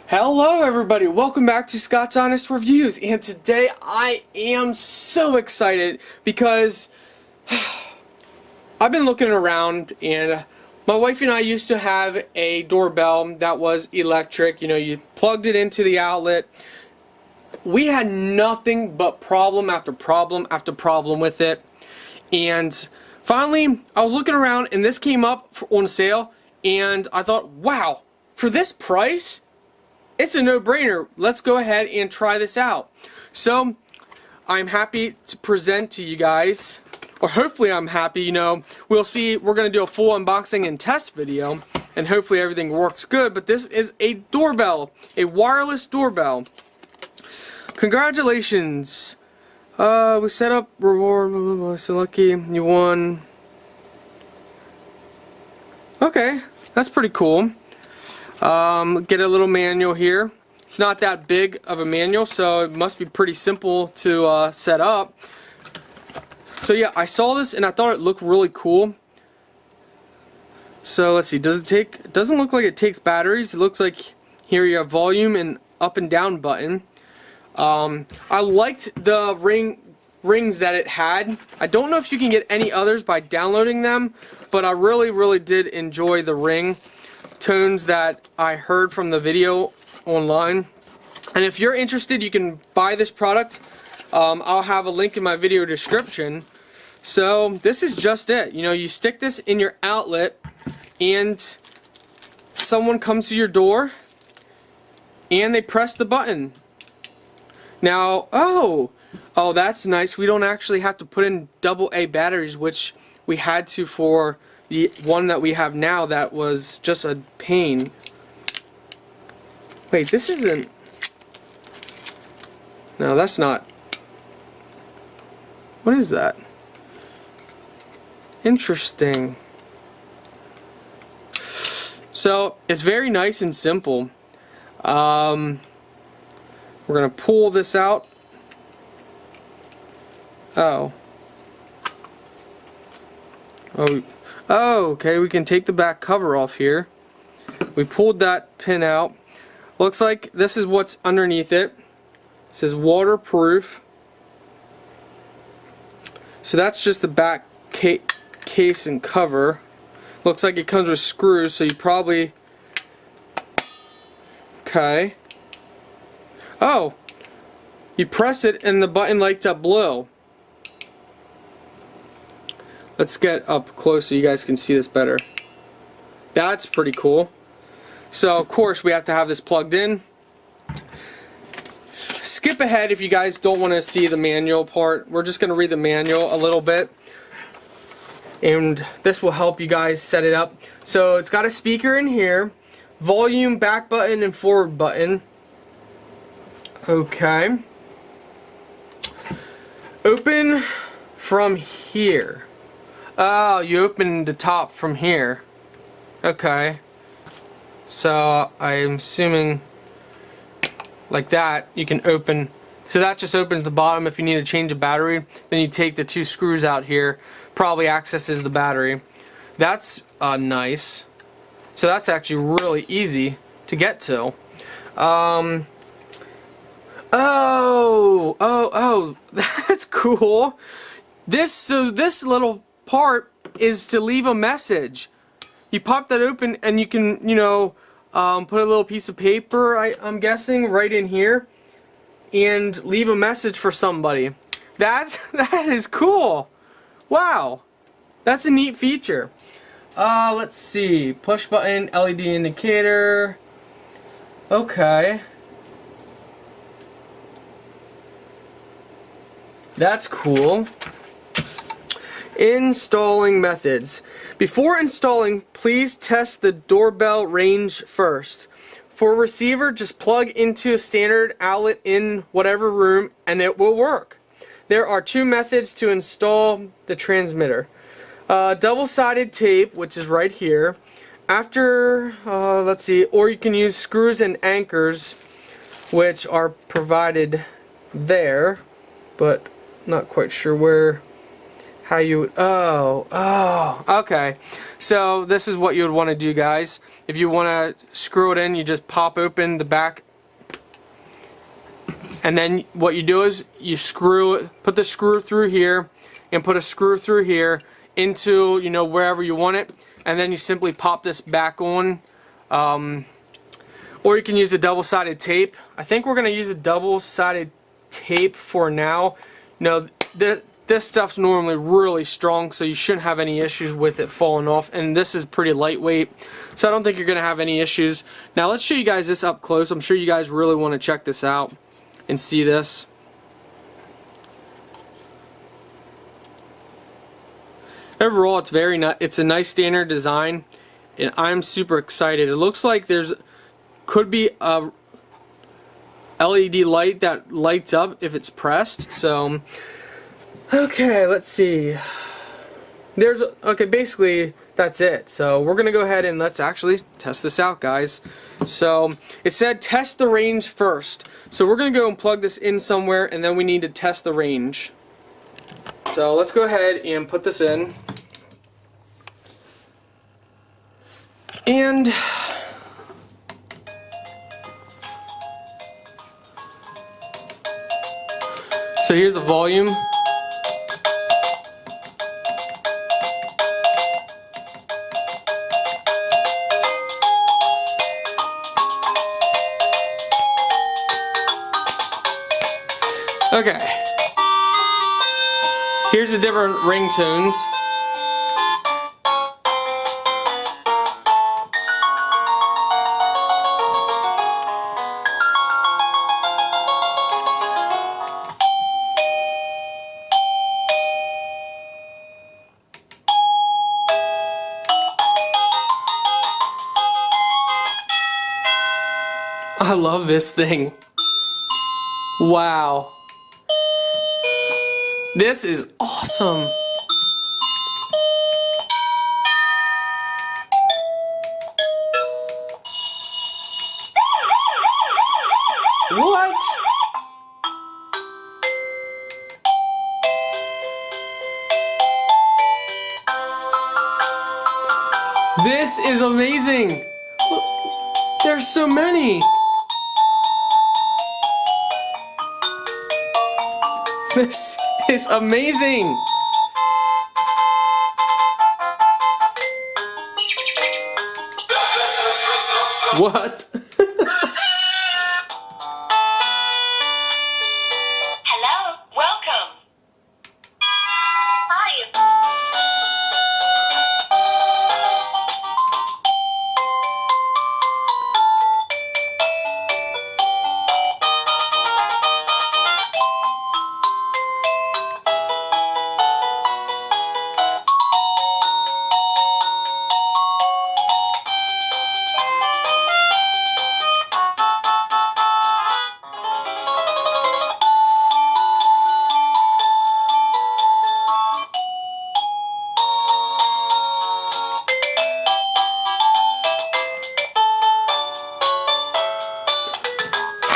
Hello everybody, welcome back to Scott's Honest Reviews, and today I am so excited because I've been looking around and my wife and I used to have a doorbell that was electric. You know, you plugged it into the outlet. We had nothing but problem after problem after problem with it, and finally I was looking around and this came up on sale and I thought, wow, for this price it's a no-brainer. Let's go ahead and try this out. So I'm happy to present to you guys, or hopefully I'm happy. You know, we'll see. We're going to do a full unboxing and test video, and hopefully everything works good. But this is a doorbell, a wireless doorbell. Congratulations. We set up reward, blah, blah, blah, so lucky you won. Okay, that's pretty cool. Get a little manual here. It's not that big of a manual, so it must be pretty simple to set up. So yeah, I saw this and I thought it looked really cool. So let's see, does it take? It doesn't look like it takes batteries. It looks like here you have volume and up and down button. I liked the rings that it had. I don't know if you can get any others by downloading them, but I really did enjoy the ring tones that I heard from the video online. And if you're interested, you can buy this product. I'll have a link in my video description. So this is just it. You know, you stick this in your outlet and someone comes to your door and they press the button. Now, oh that's nice. We don't actually have to put in AA batteries, which we had to for the one that we have now. That was just a pain. Wait, this isn't... No, that's not... What is that? Interesting. So, it's very nice and simple. We're gonna pull this out. Oh, okay, we can take the back cover off here. We pulled that pin out. Looks like this is what's underneath it. It says waterproof. So that's just the back case and cover. Looks like it comes with screws, so you probably... Okay. Oh! You press it and the button lights up blue. Let's get up close so you guys can see this better. That's pretty cool. So of course we have to have this plugged in. Skip ahead if you guys don't want to see the manual part. We're just going to read the manual a little bit, and this will help you guys set it up. So it's got a speaker in here, volume, back button, and forward button. Okay. Open from here. Oh, you open the top from here. Okay. So I'm assuming like that you can open. So that just opens the bottom. If you need to change a battery, then you take the two screws out here. Probably accesses the battery. That's nice. So that's actually really easy to get to. Oh, that's cool. This little part is to leave a message. You pop that open and you can, you know, put a little piece of paper, I'm guessing, right in here and leave a message for somebody. That is cool. Wow, that's a neat feature. Let's see, push button, LED indicator. Okay, that's cool. Installing methods. Before installing, please test the doorbell range first. For receiver, just plug into a standard outlet in whatever room and it will work. There are two methods to install the transmitter. Double-sided tape, which is right here. After, let's see, or you can use screws and anchors, which are provided there, but not quite sure how you would, okay. So this is what you would want to do, guys. If you want to screw it in, you just pop open the back, and then what you do is you put the screw through here, and put a screw through here into, you know, wherever you want it, and then you simply pop this back on. Or you can use a double-sided tape. I think we're going to use a double-sided tape for now. No, this stuff's normally really strong, so you shouldn't have any issues with it falling off. And this is pretty lightweight, so I don't think you're going to have any issues. Now let's show you guys this up close. I'm sure you guys really want to check this out and see this. Overall, it's a nice standard design, and I'm super excited. It looks like could be a LED light that lights up if it's pressed. So, okay, let's see. Okay, basically that's it. So we're gonna go ahead and let's actually test this out, guys. So it said test the range first. So we're gonna go and plug this in somewhere, and then we need to test the range. So let's go ahead and put this in. And so here's the volume. Okay. Here's the different ringtones. I love this thing. Wow. This is awesome. What? This is amazing. There's so many. This is amazing! What? Hello, welcome. Hi.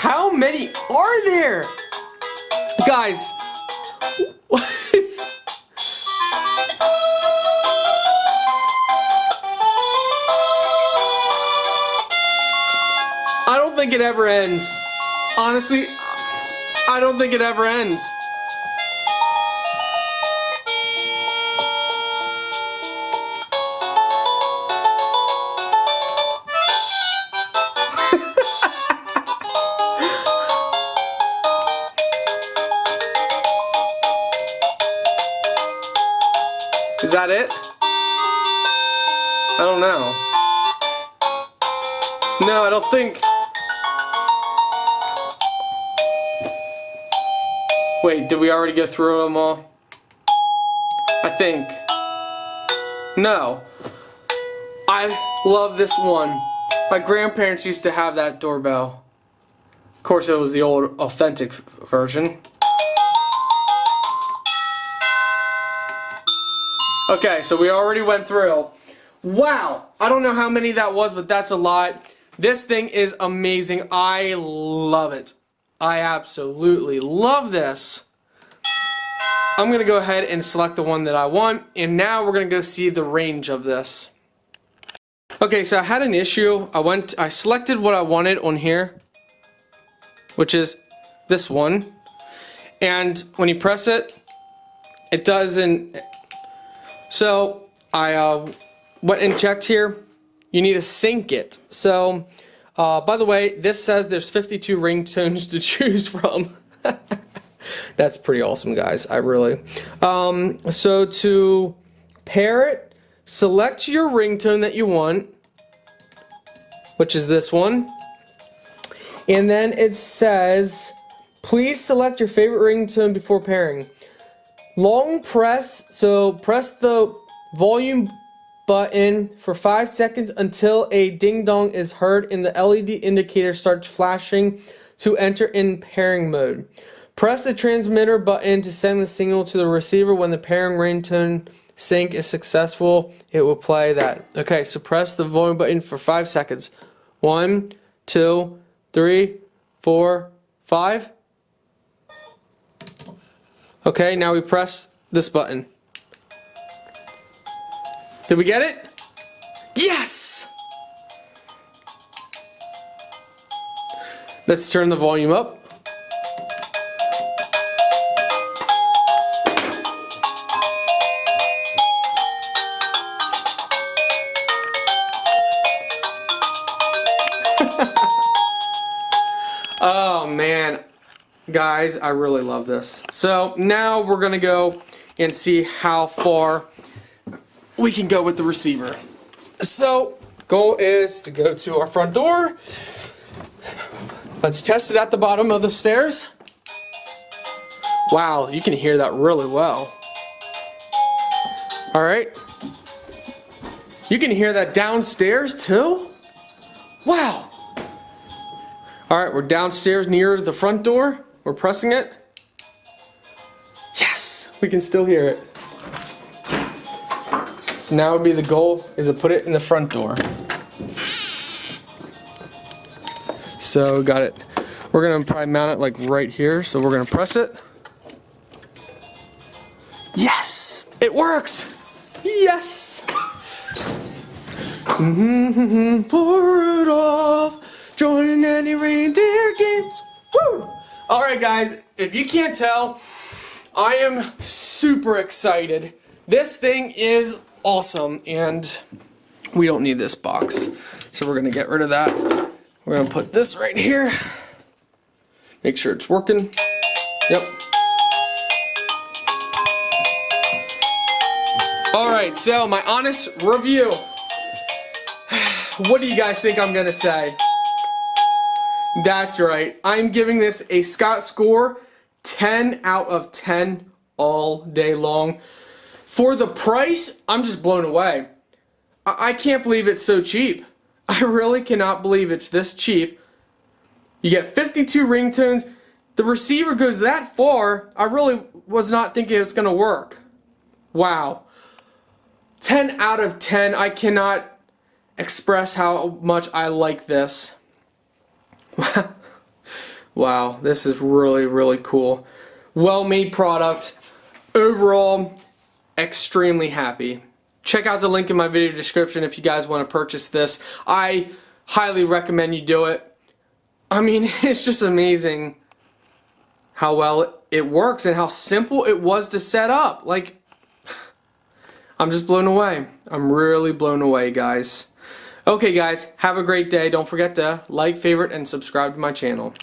How many are there? Guys, what? I don't think it ever ends. Honestly, I don't think it ever ends. Is that it? I don't know. No, I don't think. Wait, did we already go through them all? I think. No. I love this one. My grandparents used to have that doorbell. Of course, it was the old authentic version. Okay, so we already went through. Wow! I don't know how many that was, but that's a lot. This thing is amazing. I love it. I absolutely love this. I'm going to go ahead and select the one that I want, and now we're going to go see the range of this. Okay, so I had an issue. I selected what I wanted on here, which is this one, and when you press it, it doesn't. So I went and checked here. You need to sync it. So by the way, this says there's 52 ringtones to choose from. That's pretty awesome, guys. I really. So to pair it, select your ringtone that you want, which is this one. And then it says, please select your favorite ringtone before pairing. Long press, so press the volume button for 5 seconds until a ding dong is heard and the LED indicator starts flashing to enter in pairing mode. Press the transmitter button to send the signal to the receiver. When the pairing ringtone sync is successful, it will play that. Okay, so press the volume button for 5 seconds. 1, 2, 3, 4, 5. Okay, now we press this button. Did we get it? Yes! Let's turn the volume up. Oh man, guys, I really love this. So now we're gonna go and see how far we can go with the receiver. So goal is to go to our front door. Let's test it at the bottom of the stairs. Wow, you can hear that really well. All right, you can hear that downstairs too. Wow. Alright, we're downstairs near the front door. We're pressing it. Yes! We can still hear it. So now would be the goal is to put it in the front door. So got it. We're gonna probably mount it like right here. So we're gonna press it. Yes! It works! Yes! Pour it off. Joining any reindeer games. Woo! Alright guys, if you can't tell, I am super excited. This thing is awesome, and we don't need this box. So we're gonna get rid of that. We're gonna put this right here. Make sure it's working. Yep. Alright, so my honest review. What do you guys think I'm gonna say? That's right. I'm giving this a Scott score 10 out of 10 all day long. For the price, I'm just blown away. I can't believe it's so cheap. I really cannot believe it's this cheap. You get 52 ringtones. The receiver goes that far. I really was not thinking it was going to work. Wow. 10 out of 10. I cannot express how much I like this. Wow, this is really, really cool. Well-made product. Overall, extremely happy. Check out the link in my video description if you guys want to purchase this. I highly recommend you do it. I mean, it's just amazing how well it works and how simple it was to set up. Like, I'm just blown away. I'm really blown away, guys. Okay guys, have a great day. Don't forget to like, favorite, and subscribe to my channel.